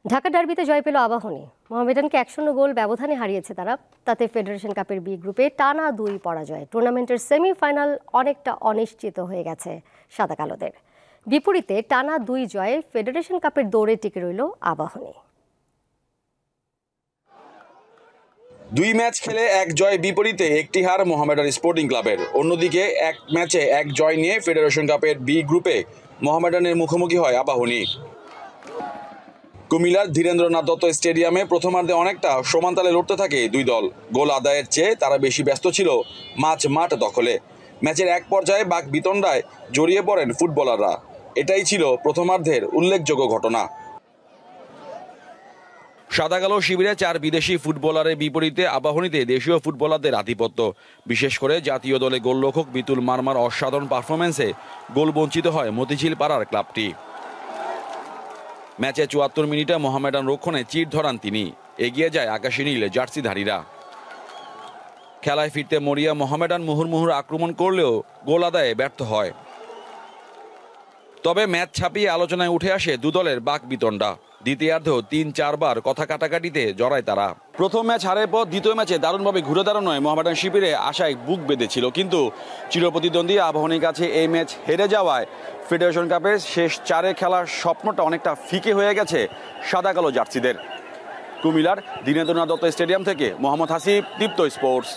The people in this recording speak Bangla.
ঢাকা ডার্বিতে জয় পেল আবাহনী। মোহামেডানকে ১-০ গোল ব্যবধানে হারিয়েছে তারা। তাতে ফেডারেশন কাপের বি গ্রুপে টানা ২ পরাজয়। টুর্নামেন্টের সেমিফাইনাল অনেকটা অনিশ্চিত হয়ে গেছে সাদা কালোদের। বিপরীতে টানা ২ জয়ে ফেডারেশন কাপের দৌড়ে টিকে রইল আবাহনী। ২ ম্যাচ খেলে ১ জয়, বিপরীতে একটি হার মোহামেডান স্পোর্টিং ক্লাবের। অন্যদিকে ১ ম্যাচে ১ জয় নিয়ে ফেডারেশন কাপের বি গ্রুপে মোহামেডানের মুখোমুখি হয় আবাহনী। কুমিল্লার ধীরেন্দ্রনাথ দত্ত স্টেডিয়ামে প্রথমার্ধে অনেকটা সমানতালে লড়তে থাকে দুই দল। গোল আদায়ের চেয়ে তারা বেশি ব্যস্ত ছিল মাঠ দখলে। ম্যাচের এক পর্যায়ে বাকবিতণ্ডায় জড়িয়ে পড়েন ফুটবলাররা। এটাই ছিল প্রথমার্ধের উল্লেখযোগ্য ঘটনা। সাদাকালো শিবিরে ৪ বিদেশি ফুটবলারের বিপরীতে আবাহনীতে দেশীয় ফুটবলারদের আধিপত্য। বিশেষ করে জাতীয় দলে গোলরক্ষক বিতুল মারমার অসাধারণ পারফরমেন্সে গোল বঞ্চিত হয় মতিঝিল পাড়ার ক্লাবটি। ম্যাচে ৭৪ মিনিটে মোহামেডান রক্ষণে চির ধরান তিনি। এগিয়ে যায় আকাশী নীল জার্সিধারীরা। খেলায় ফিরতে মরিয়া মোহামেডান মুহুর্মুহুর আক্রমণ করলেও গোল আদায়ে ব্যর্থ হয়। তবে ম্যাচ ছাপিয়ে আলোচনায় উঠে আসে দুদলের বাকবিতণ্ডা। দ্বিতীয়ার্ধেও ৩-৪ বার কথা কাটাকাটিতে জড়ায় তারা। প্রথম ম্যাচ হারের পর দ্বিতীয় ম্যাচে দারুণভাবে ঘুরে দাঁড়ানোয় মোহামেডান শিবিরে আশায় বুক বেঁধেছিল, কিন্তু চিরপ্রতিদ্বন্দ্বী আবাহনীর কাছে এই ম্যাচ হেরে যাওয়ায় ফেডারেশন কাপের শেষ ৪-এ খেলার স্বপ্নটা অনেকটা ফিকে হয়ে গেছে সাদা কালো জার্সিদের। কুমিল্লার দীনেন্দ্রনাথ দত্ত স্টেডিয়াম থেকে মোহাম্মদ হাসিব, দীপ্ত স্পোর্টস।